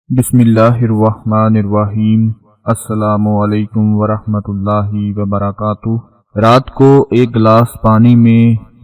بسم اللہ الرحمن الرحیم۔ السلام علیکم ورحمۃ وبرکاتہ۔ رات کو ایک گلاس پانی میں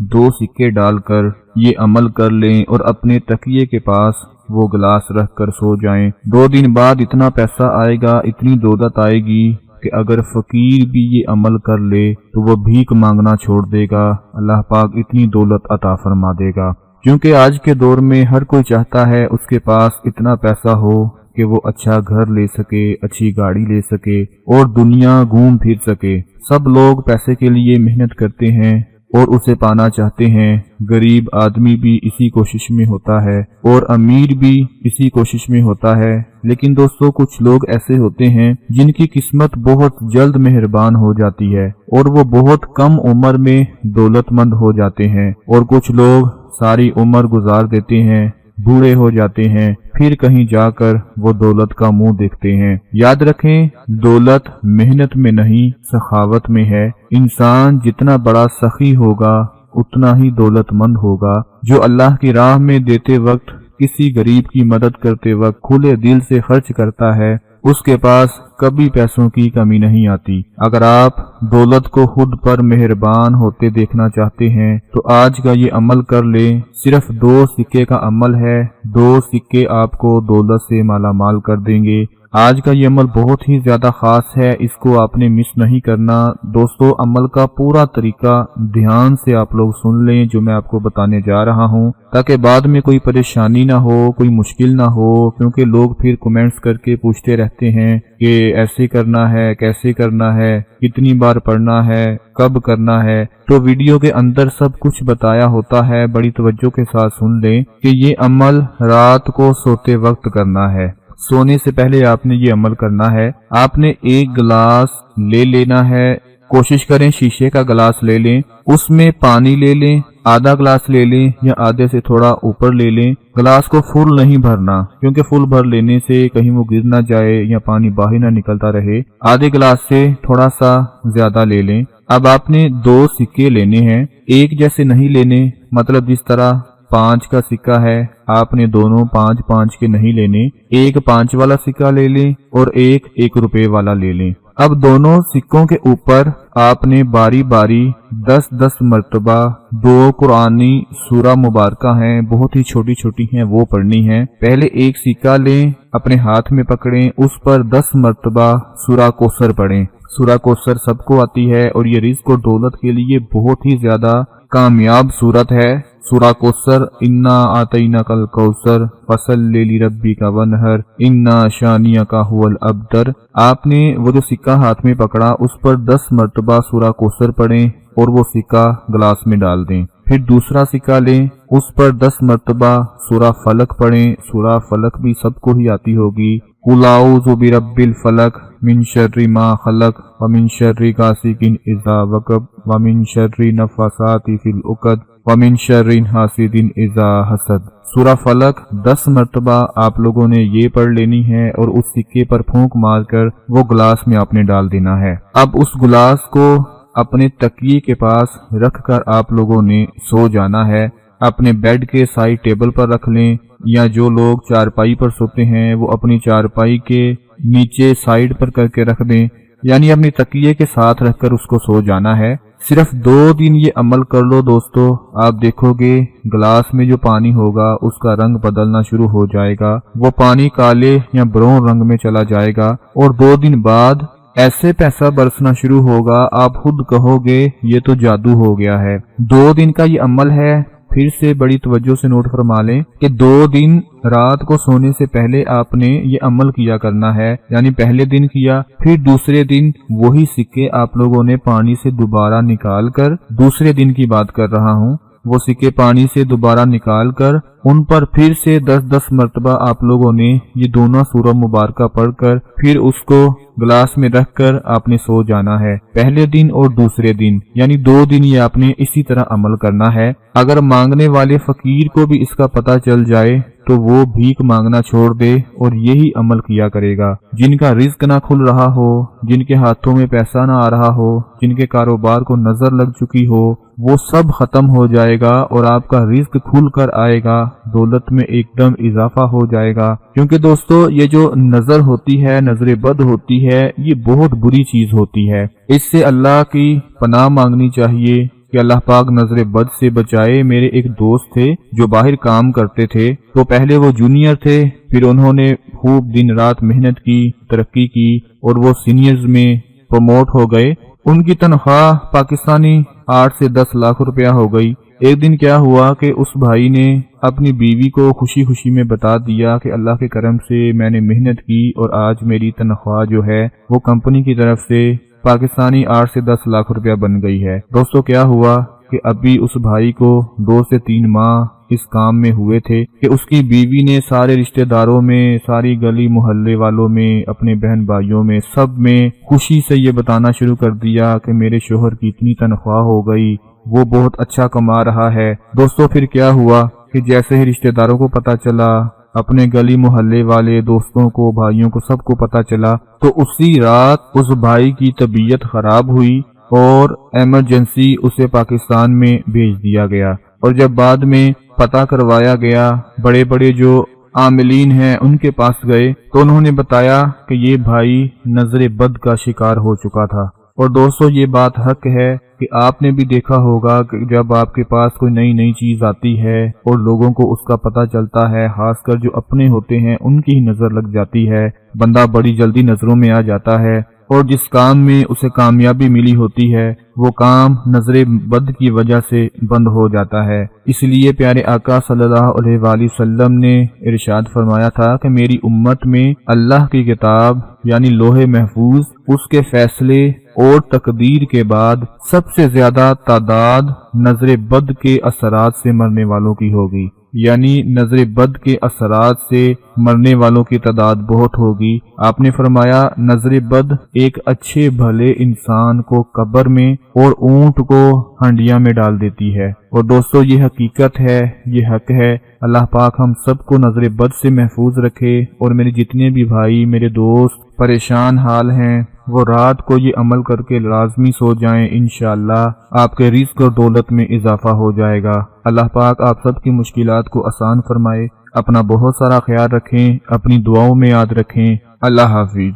2 سکے ڈال کر یہ عمل کر لیں اور اپنے تکیے کے پاس وہ گلاس رکھ کر سو جائیں۔ 2 دن بعد اتنا پیسہ آئے گا، اتنی دولت آئے گی کہ اگر فقیر بھی یہ عمل کر لے تو وہ بھیک مانگنا چھوڑ دے گا، اللہ پاک اتنی دولت عطا فرما دے گا۔ کیونکہ آج کے دور میں ہر کوئی چاہتا ہے اس کے پاس اتنا پیسہ ہو کہ وہ اچھا گھر لے سکے، اچھی گاڑی لے سکے اور دنیا گھوم پھر سکے۔ سب لوگ پیسے کے لیے محنت کرتے ہیں اور اسے پانا چاہتے ہیں۔ غریب آدمی بھی اسی کوشش میں ہوتا ہے اور امیر بھی اسی کوشش میں ہوتا ہے۔ لیکن دوستو، کچھ لوگ ایسے ہوتے ہیں جن کی قسمت بہت جلد مہربان ہو جاتی ہے اور وہ بہت کم عمر میں دولت مند ہو جاتے ہیں، اور کچھ لوگ ساری عمر گزار دیتے ہیں، بوڑھے ہو جاتے ہیں، پھر کہیں جا کر وہ دولت کا منہ دیکھتے ہیں۔ یاد رکھیں، دولت محنت میں نہیں سخاوت میں ہے۔ انسان جتنا بڑا سخی ہوگا اتنا ہی دولت مند ہوگا۔ جو اللہ کی راہ میں دیتے وقت، کسی غریب کی مدد کرتے وقت کھلے دل سے خرچ کرتا ہے، اس کے پاس کبھی پیسوں کی کمی نہیں آتی۔ اگر آپ دولت کو خود پر مہربان ہوتے دیکھنا چاہتے ہیں تو آج کا یہ عمل کر لیں۔ صرف 2 سکے کا عمل ہے، 2 سکے آپ کو دولت سے مالا مال کر دیں گے۔ آج کا یہ عمل بہت ہی زیادہ خاص ہے، اس کو آپ نے مس نہیں کرنا۔ دوستو، عمل کا پورا طریقہ دھیان سے آپ لوگ سن لیں جو میں آپ کو بتانے جا رہا ہوں، تاکہ بعد میں کوئی پریشانی نہ ہو، کوئی مشکل نہ ہو، کیونکہ لوگ پھر کمنٹس کر کے پوچھتے رہتے ہیں کہ ایسے کرنا ہے، کیسے کرنا ہے، کتنی بار پڑھنا ہے، کب کرنا ہے۔ تو ویڈیو کے اندر سب کچھ بتایا ہوتا ہے، بڑی توجہ کے ساتھ سن لیں کہ یہ عمل رات کو سوتے وقت کرنا ہے۔ سونے سے پہلے آپ نے یہ عمل کرنا ہے۔ آپ نے ایک گلاس لے لینا ہے، کوشش کریں شیشے کا گلاس لے لیں، اس میں پانی لے لیں، آدھا گلاس لے لیں یا آدھے سے تھوڑا اوپر لے لیں۔ گلاس کو فل نہیں بھرنا، کیونکہ فل بھر لینے سے کہیں وہ گر نہ جائے یا پانی باہر نہ نکلتا رہے۔ آدھے گلاس سے تھوڑا سا زیادہ لے لیں۔ اب آپ نے 2 سکے لینے ہیں، ایک جیسے نہیں لینے، مطلب جس طرح 5 کا سکہ ہے آپ نے دونوں 5 کے نہیں لینے، ایک 5 والا سکہ لے لیں اور ایک 1 روپے والا لے لیں۔ اب دونوں سکوں کے اوپر آپ نے باری باری 10 مرتبہ 2 قرآنی سورہ مبارکہ ہیں، بہت ہی چھوٹی چھوٹی ہیں، وہ پڑھنی ہیں۔ پہلے ایک سکہ لیں، اپنے ہاتھ میں پکڑیں، اس پر 10 مرتبہ سورہ کوثر پڑھیں۔ سورہ کوثر سب کو آتی ہے اور یہ رزق اور دولت کے لیے بہت ہی زیادہ کامیاب صورت ہے۔ سورہ کوثر، انا آتیناک الکوثر فصلی لربک ونحر انا شانئک ھو الابتر۔ آپ نے وہ جو سکہ ہاتھ میں پکڑا اس پر 10 مرتبہ سورہ کوثر پڑھیں اور وہ سکہ گلاس میں ڈال دیں۔ پھر دوسرا سکہ لیں، اس پر 10 مرتبہ سورہ فلق پڑھیں۔ سورہ فلق بھی سب کو ہی آتی ہوگی۔ قل اعوذ برب الفلق من شر ما خلق ومن شر غاسق اذا وقب ومن شر النفاثات فی العقد ومن شر حاسد اذا حسد۔ سورہ فلق 10 مرتبہ آپ لوگوں نے یہ پڑھ لینی ہے اور اس سکے پر پھونک مار کر وہ گلاس میں آپ نے ڈال دینا ہے۔ اب اس گلاس کو اپنے تکیے کے پاس رکھ کر آپ لوگوں نے سو جانا ہے۔ اپنے بیڈ کے سائڈ ٹیبل پر رکھ لیں، یا جو لوگ چارپائی پر سوتے ہیں وہ اپنی چارپائی کے نیچے سائڈ پر کر کے رکھ دیں، یعنی اپنی تکیے کے ساتھ رکھ کر اس کو سو جانا ہے۔ صرف 2 دن یہ عمل کر لو دوستو، آپ دیکھو گے گلاس میں جو پانی ہوگا اس کا رنگ بدلنا شروع ہو جائے گا، وہ پانی کالے یا براؤن رنگ میں چلا جائے گا، اور 2 دن بعد ایسے پیسہ برسنا شروع ہوگا آپ خود کہو گے یہ تو جادو ہو گیا ہے۔ 2 دن کا یہ عمل ہے، پھر سے بڑی توجہ سے نوٹ فرما لیں کہ 2 دن رات کو سونے سے پہلے آپ نے یہ عمل کیا کرنا ہے، یعنی پہلے دن کیا، پھر دوسرے دن وہی سکے آپ لوگوں نے پانی سے دوبارہ نکال کر، دوسرے دن کی بات کر رہا ہوں، وہ سکے پانی سے دوبارہ نکال کر ان پر پھر سے 10 مرتبہ آپ لوگوں نے یہ دونوں سورہ مبارکہ پڑھ کر پھر اس کو گلاس میں رکھ کر آپ نے سو جانا ہے، پہلے دن اور دوسرے دن، یعنی 2 دن یہ آپ نے اسی طرح عمل کرنا ہے۔ اگر مانگنے والے فقیر کو بھی اس کا پتہ چل جائے تو وہ بھیک مانگنا چھوڑ دے اور یہی عمل کیا کرے گا۔ جن کا رزق نہ کھل رہا ہو، جن کے ہاتھوں میں پیسہ نہ آ رہا ہو، جن کے کاروبار کو نظر لگ چکی ہو، وہ سب ختم ہو جائے گا اور آپ کا رزق کھل کر آئے گا، دولت میں ایک دم اضافہ ہو جائے گا۔ کیونکہ دوستو یہ جو نظر ہوتی ہے، نظر بد ہوتی ہے، یہ بہت بری چیز ہوتی ہے۔ اس سے اللہ کی پناہ مانگنی چاہیے کہ اللہ پاک نظر بد سے بچائے۔ میرے ایک دوست تھے جو باہر کام کرتے تھے، تو پہلے وہ جونیئر تھے، پھر انہوں نے خوب دن رات محنت کی، ترقی کی اور وہ سینئرز میں پروموٹ ہو گئے۔ ان کی تنخواہ پاکستانی 8 سے 10 لاکھ روپیہ ہو گئی۔ ایک دن کیا ہوا کہ اس بھائی نے اپنی بیوی کو خوشی خوشی میں بتا دیا کہ اللہ کے کرم سے میں نے محنت کی اور آج میری تنخواہ جو ہے وہ کمپنی کی طرف سے پاکستانی 8 سے 10 لاکھ روپیہ بن گئی ہے۔ دوستو کیا ہوا کہ ابھی اس بھائی کو 2 سے 3 ماہ اس کام میں ہوئے تھے کہ اس کی بیوی نے سارے رشتہ داروں میں، ساری گلی محلے والوں میں، اپنے بہن بھائیوں میں، سب میں خوشی سے یہ بتانا شروع کر دیا کہ میرے شوہر کی اتنی تنخواہ ہو گئی، وہ بہت اچھا کما رہا ہے۔ دوستو پھر کیا ہوا کہ جیسے ہی رشتہ داروں کو پتا چلا، اپنے گلی محلے والے دوستوں کو، بھائیوں کو، سب کو پتا چلا، تو اسی رات اس بھائی کی طبیعت خراب ہوئی اور ایمرجنسی اسے پاکستان میں بھیج دیا گیا۔ اور جب بعد میں پتہ کروایا گیا، بڑے بڑے جو عاملین ہیں ان کے پاس گئے تو انہوں نے بتایا کہ یہ بھائی نظر بد کا شکار ہو چکا تھا۔ اور دوستو یہ بات حق ہے کہ آپ نے بھی دیکھا ہوگا کہ جب آپ کے پاس کوئی نئی چیز آتی ہے اور لوگوں کو اس کا پتہ چلتا ہے، خاص کر جو اپنے ہوتے ہیں ان کی ہی نظر لگ جاتی ہے، بندہ بڑی جلدی نظروں میں آ جاتا ہے، اور جس کام میں اسے کامیابی ملی ہوتی ہے وہ کام نظر بد کی وجہ سے بند ہو جاتا ہے۔ اس لیے پیارے آقا صلی اللہ علیہ وآلہ وسلم نے ارشاد فرمایا تھا کہ میری امت میں اللہ کی کتاب یعنی لوح محفوظ، اس کے فیصلے اور تقدیر کے بعد سب سے زیادہ تعداد نظر بد کے اثرات سے مرنے والوں کی ہوگی، یعنی نظر بد کے اثرات سے مرنے والوں کی تعداد بہت ہوگی۔ آپ نے فرمایا نظر بد ایک اچھے بھلے انسان کو قبر میں اور اونٹ کو ہنڈیا میں ڈال دیتی ہے۔ اور دوستو یہ حقیقت ہے، یہ حق ہے۔ اللہ پاک ہم سب کو نظر بد سے محفوظ رکھے، اور میرے جتنے بھی بھائی، میرے دوست پریشان حال ہیں، وہ رات کو یہ عمل کر کے لازمی سو جائیں، انشاءاللہ آپ کے رزق اور دولت میں اضافہ ہو جائے گا۔ اللہ پاک آپ سب کی مشکلات کو آسان فرمائے۔ اپنا بہت سارا خیال رکھیں، اپنی دعاؤں میں یاد رکھیں۔ اللہ حافظ۔